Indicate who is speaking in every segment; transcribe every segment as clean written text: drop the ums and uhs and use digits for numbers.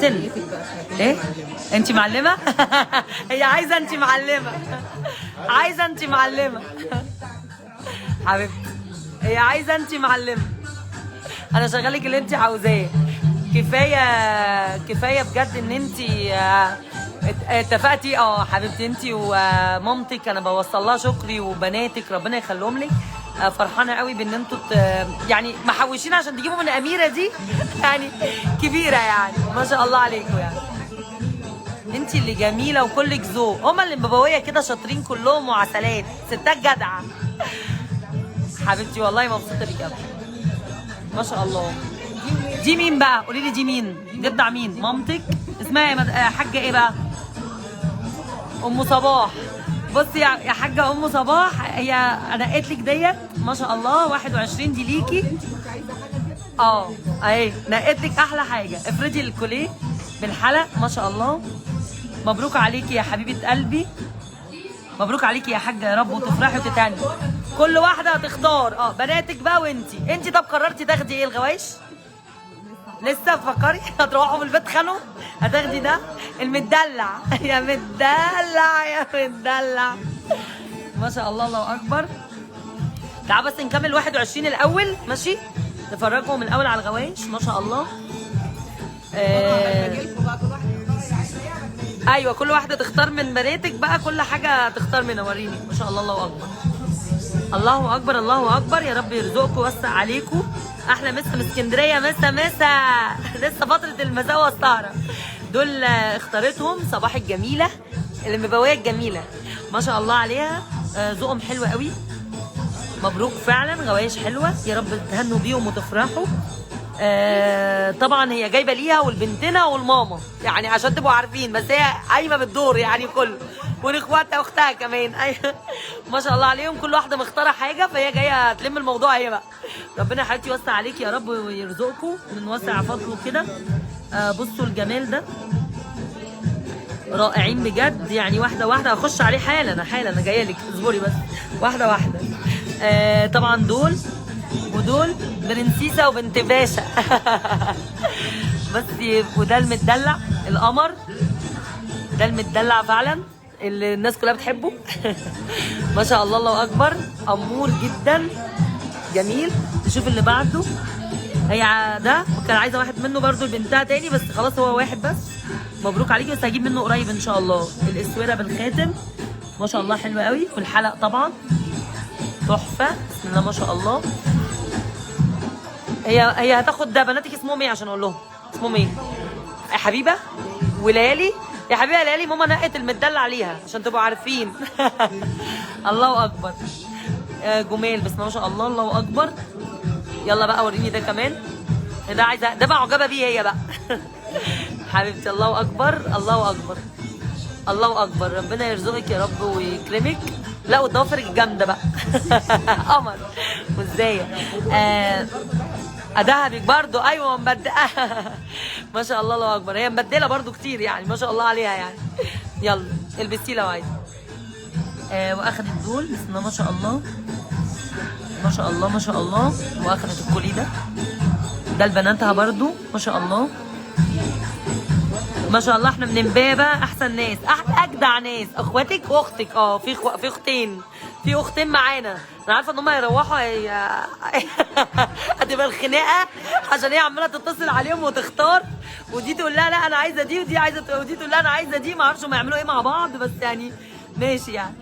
Speaker 1: سن ايه؟ انت معلمه؟ هي عايزه انت معلمه، عايزه انت معلمه حبيبتي، هي عايزه انت معلمه. انا شغالك اللي انت عاوزاه. كفايه كفايه بجد ان انت اتفقتي. حبيبتي انت ومامتك انا بوصل لها شكري، وبناتك ربنا يخليهم لك. فرحانه قوي بان انتوا يعني محوشين عشان تجيبوا من اميره دي يعني كبيره يعني ما شاء الله عليكم يعني. انت اللي جميله وكلك ذوق. هما اللي مبويه كده شاطرين كلهم وعسلات، ستات جدعه. حبيبتي والله مبسوطه بيك قوي ما شاء الله. دي مين بقى؟ قولي لي دي مين؟ جدع مين؟ مامتك اسمها حاجه ايه بقى؟ ام صباح. بصي يا حاجه ام صباح، هي انا قلت لك ديت ما شاء الله 21 دي ليكي. اهي نقيت لك احلى حاجه. افردي الكوليه بالحلق ما شاء الله. مبروك عليكي يا حبيبه قلبي، مبروك عليكي يا حاجه، يا رب وتفرحي وتتهني. كل واحده هتختار بناتك بقى. وانتي طب قررتي تاخدي ايه؟ الغوايش لسه بتفكري؟ هتروحوا من البيت خانوا هتاخدي ده المدلع يا مدلع يا مدلع ما شاء الله. الله اكبر. تعالوا بس نكمل 21 الاول ماشي، نفرجهم من الاول على الغوايش ما شاء الله. ايوه كل واحده تختار من بناتك بقى كل حاجه تختار منها. وريني ما شاء الله. الله اكبر الله اكبر الله اكبر. يا رب يرزقكم ويوسع عليكم. احلى مسا من اسكندريه. مسا لسه فتره المساء والسهره. دول اختارتهم صباح الجميله اللي مبويه الجميله ما شاء الله عليها. ذوقهم حلو قوي. مبروك فعلا غوايش حلوه. يا رب تهنوا بيهم وتفرحوا. طبعا هي جايبه ليها والبنتنا والماما يعني عشان تبقوا عارفين، بس هي قايمه بالدور يعني كله، والاخواتها واختها كمان. ايوه ما شاء الله عليهم. كل واحده مختاره حاجه فهي جايه تلم الموضوع هي بقى. ربنا يا حبيبتي يوسع عليكي يا رب ويرزقكم من واسع فضله كده. بصوا الجمال ده رائعين بجد يعني. واحده واحده هخش عليه حالا انا جايه لك، اصبري بس واحده واحده. طبعا دول ودول برنسيسه وبنت باشا بس. وده المدلع القمر، ده المدلع فعلا اللي الناس كلها بتحبه ما شاء الله. الله اكبر. امور جدا جميل. نشوف اللي بعده. هي ده كان عايزه واحد منه برضو لبنتها تاني بس خلاص هو واحد بس. مبروك عليكي. بس هجيب منه قريب ان شاء الله. الاسوره بالخاتم ما شاء الله حلوه قوي. والحلق طبعا تحفه بسم الله ما شاء الله. هي هتاخد ده. بناتك اسمهم ايه عشان اقول لهم اسمهم ايه؟ يا حبيبه وليالي. يا حبيبه يا ليالي ماما نقت المدلع عليها عشان تبقوا عارفين الله اكبر. جمال بسم الله ما شاء الله. الله اكبر. يلا بقى وريني ده كمان. ده عايزه ده معجبه بيه هي بقى حبيبتي. الله اكبر الله اكبر الله اكبر. ربنا يرزقك يا رب ويكرمك. لا وضوافرك جامده بقى قمر. وازاي ادهبك برضو. ايوه مبدله ما شاء الله. الله اكبر. هي مبدله برضو كتير يعني ما شاء الله عليها يعني. يلا البسيه لو عايزه. واخدت دول بسم الله ما شاء الله ما شاء الله ما شاء الله. واخدت الكولي ده لبناتها برضو ما شاء الله ما شاء الله. احنا من امبابه احسن ناس اجدع ناس. اخواتك واختك في اختين، في اختين معانا. انا عارفه ان هم هيروحوا هتبقى الخناقه عشان هي عماله تتصل عليهم وتختار، ودي تقول لها لا انا عايزه دي، ودي عايزه، ودي تقول لها انا عايزه دي. ما اعرفش هم يعملوا ايه مع بعض بس يعني ماشي يعني.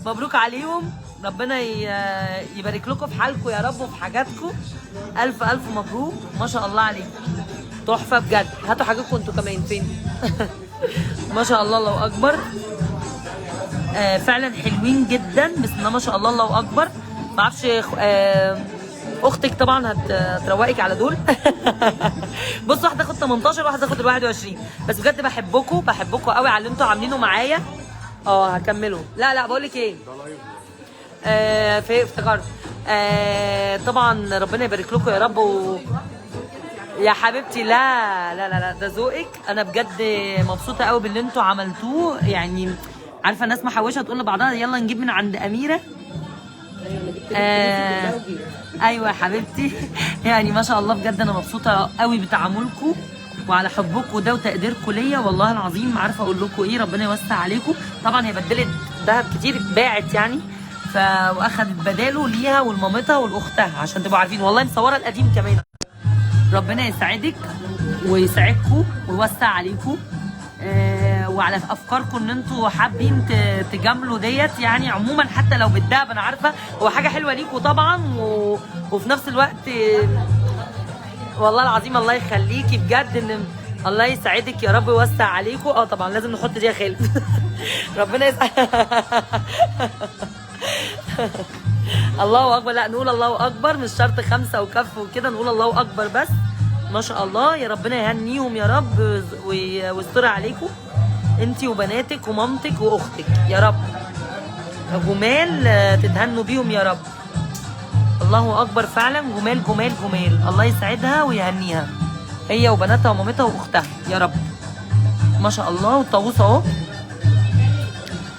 Speaker 1: مبروك عليهم. ربنا يبارك لكم في حالكم يا رب وفي حاجاتكم. الف الف مبروك ما شاء الله عليكم. تحفه بجد. هاتوا حاجاتكم انتوا كمان. فين ما شاء الله. الله اكبر. فعلا حلوين جدا بسم الله ما شاء الله. الله اكبر. ما اعرفش اختك طبعا هتروقك على دول بصوا واحده تاخد 18 وواحده تاخد 21. بس بجد بحبكم قوي على اللي انتوا عاملينه معايا. هكملوا. لا بقول لك ايه افتكرت. طبعا ربنا يبارك لكم يا رب يا حبيبتي. لا ده ذوقك. انا بجد مبسوطه قوي باللي انتوا عملتوه يعني. عارفه الناس محوشه تقول لبعضها يلا نجيب من عند اميره. ايوه يا حبيبتي. يعني ما شاء الله بجد انا مبسوطه قوي بتعاملكم وعلى حبكم ده وتقديركم ليا، والله العظيم ما عارفه اقول لكم ايه. ربنا يوسع عليكم. طبعا هي بدلت ذهب كتير، باعت يعني، واخدت بداله ليها ولمامتها ولاختها، عشان تبقوا عارفين. والله مصوره القديم كمان. ربنا يسعدك ويسعدكم ويوسع عليكم، وعلى افكاركم ان انتوا حابين تجاملوا ديت. يعني عموما حتى لو بالدهب انا عارفه هو حاجه حلوه ليكوا طبعا، وفي نفس الوقت والله العظيم الله يخليكي بجد، ان الله يسعدك يا رب ويوسع عليكم. طبعا لازم نحط دي يا خالد. ربنا يسعد. الله اكبر. لا نقول الله اكبر، مش شرط 5 وكف وكده، نقول الله اكبر بس. ما شاء الله يا ربنا يهنيهم يا رب ويستر عليكم انتي وبناتك ومامتك واختك يا رب. جمال تتهنوا بيهم يا رب. الله اكبر فعلا. جمال جمال جمال. الله يسعدها ويهنيها هي وبناتها ومامتها واختها يا رب. ما شاء الله. والطاووس اهو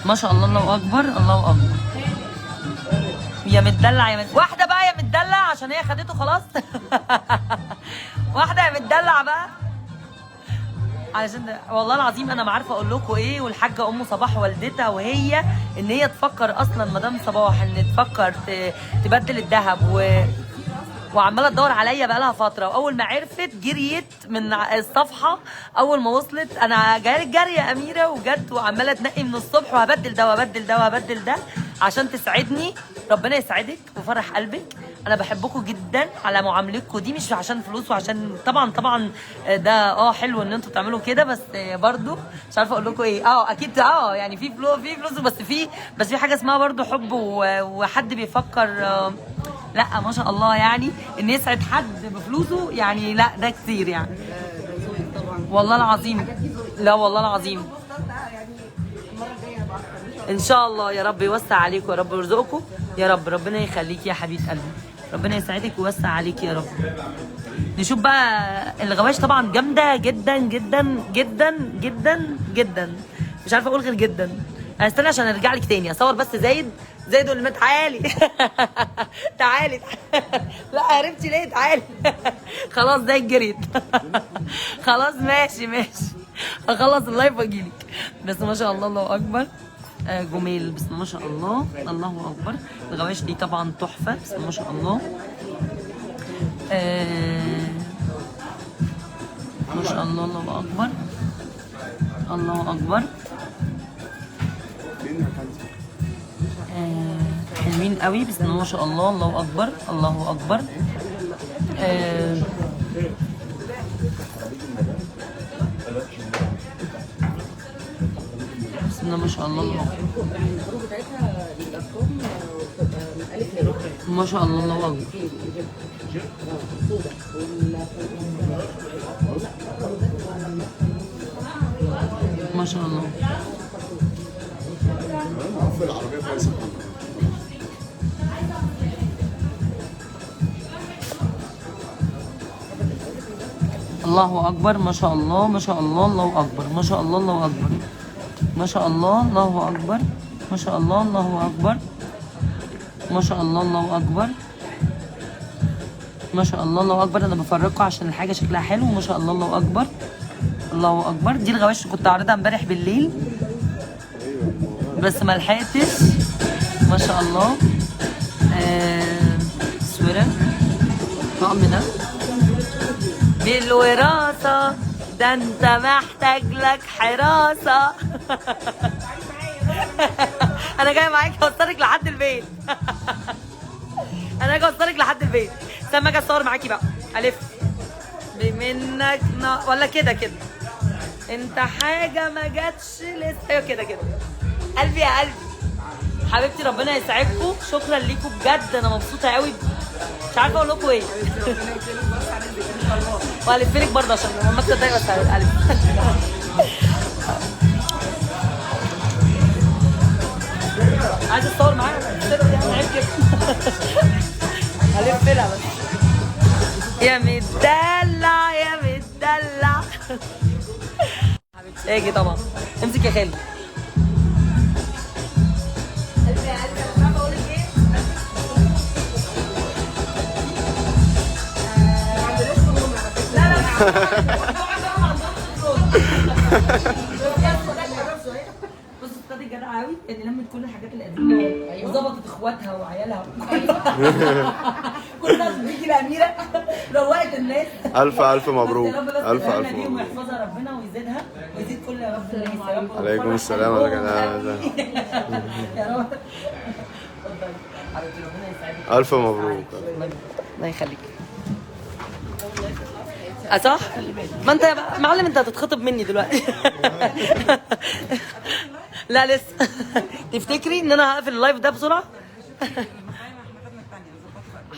Speaker 1: ما شاء الله. الله اكبر الله اكبر. يا متدلع يا واحده بقى يا متدلع، عشان هي خدته خلاص. واحده يا متدلع بقى، علشان والله العظيم انا ما عارفه اقول لكم ايه. والحاجه ام صباح والدتها، وهي ان هي تفكر اصلا مدام صباح ان تفكر تبدل الذهب وعماله تدور عليا بقى لها فتره. واول ما عرفت جريت من الصفحه. اول ما وصلت انا جري يا اميره وجت وعماله تنقي من الصبح، وهبدل ده وهبدل ده وهبدل ده عشان تسعدني. ربنا يسعدك وفرح قلبك. انا بحبكم جدا على معاملتكم دي، مش عشان فلوس وعشان طبعا ده حلو ان انتوا تعملوا كده، بس برضو مش عارفه اقول لكم ايه. اكيد يعني في فلوس بس في حاجه اسمها برضو حب وحد بيفكر. لا ما شاء الله، يعني ان يسعد حد بفلوسه يعني، لا ده كتير يعني. والله العظيم. لا والله العظيم. ان شاء الله يا رب يوسع عليكم يا رب ويرزقكم يا رب. ربنا يخليكي يا حبيبه قلبي. ربنا يسعدك ويوسع عليكي يا رب. نشوف بقى الغواش. طبعا جامده جدا جدا جدا جدا جدا. مش عارفه اقول غير جدا. استنى عشان ارجع لك تاني اصور بس زايد واللي تعالي. تعالي. لا عرفتي ليه؟ تعالي. خلاص زايد جريت. خلاص ماشي اخلص اللايف واجيلك. بس ما شاء الله الله اكبر. جميل بس ما شاء الله الله اكبر. الغواش دي طبعا تحفه بس ما شاء الله. ما شاء الله الله اكبر الله اكبر. حلوين قوي بس ما شاء الله الله اكبر الله اكبر. بسم الله ما شاء الله الله اكبر. ما شاء الله الله اكبر. ما شاء الله. الله اكبر. ما شاء الله ما شاء الله الله اكبر. ما شاء الله الله اكبر. ما شاء الله الله اكبر. ما شاء الله الله اكبر. ما شاء الله الله اكبر. ما شاء الله الله اكبر. انا بفرجكم عشان الحاجه شكلها حلو. ما شاء الله الله اكبر الله اكبر. دي الغواش كنت عارضها امبارح بالليل بس ما لحقتش. ما شاء الله. سوره طقم بالوراثه ده انت محتاج لك حراسه. انا جاي معاكي اوصلك لحد البيت. انا جاي اوصلك لحد البيت. استنى اجي اصور معاكي بقى. الف بمنك ولا كده انت حاجه ما جاتش لسه. ايوه كده قلبي يا قلبي حبيبتي. ربنا يسعدكم. شكرا ليكم بجد. انا مبسوطه قوي. مش عارفه اقول لكم ايه. والف لك برضه عشان ما تتضايقوا. بس الف. عايز اتصور معايا. عيب كده. الف لها بس. يا متدلع يا متدلع. اجي طبعا. امسك يا خالد. قلبي يا قلبي. انا مش عارفه اقول لك ايه. بص استاذ جدع قوي اللي لمت كل الحاجات القديمه وظبطت اخواتها وعيالها كل الناس بتيجي الاميره روقت الناس.
Speaker 2: الف مبروك.
Speaker 1: الف مبروك ويحفظها ربنا ويزيدها ويزيد كل يا رب الناس يا رب.
Speaker 2: عليكم السلام يا جدع.
Speaker 1: يا رب
Speaker 2: الف مبروك.
Speaker 1: الله يخليك. صح؟ ما انت يا معلم انت هتتخطب مني دلوقتي. لا لسه. تفتكري ان انا هقفل اللايف ده بسرعه؟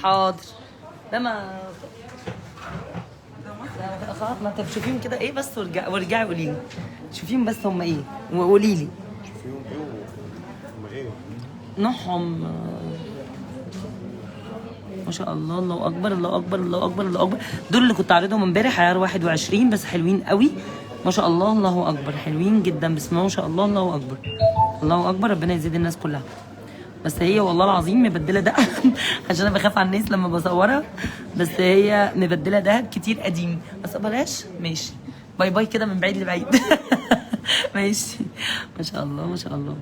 Speaker 1: حاضر. لا ما خلاص ما انت تشوفيهم كده ايه بس وارجعي قولي لي. شوفيهم بس هم ايه وقولي لي.
Speaker 2: شوفيهم ايه؟ هم ايه؟
Speaker 1: نوعهم ما شاء الله. الله اكبر الله اكبر الله اكبر الله اكبر. دول اللي كنت عارضهم امبارح عيار 21 بس حلوين قوي ما شاء الله. الله اكبر حلوين جدا بسم الله ما شاء الله. الله اكبر الله اكبر. ربنا يزيد الناس كلها. بس هي والله العظيم مبدله دهب عشان انا بخاف على الناس لما بصورها. بس هي مبدله دهب كتير قديم بس بلاش. ماشي باي باي كده من بعيد لبعيد. ماشي ما شاء الله ما شاء الله.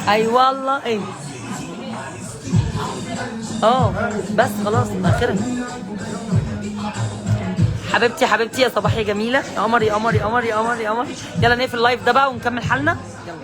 Speaker 1: اي والله ايه بس خلاص اخرا. حبيبتي حبيبتي يا صباح يا جميله يا قمر يا قمر يا قمر يا قمر يا قمر. يلا نقفل اللايف ده بقى ونكمل حالنا. يلا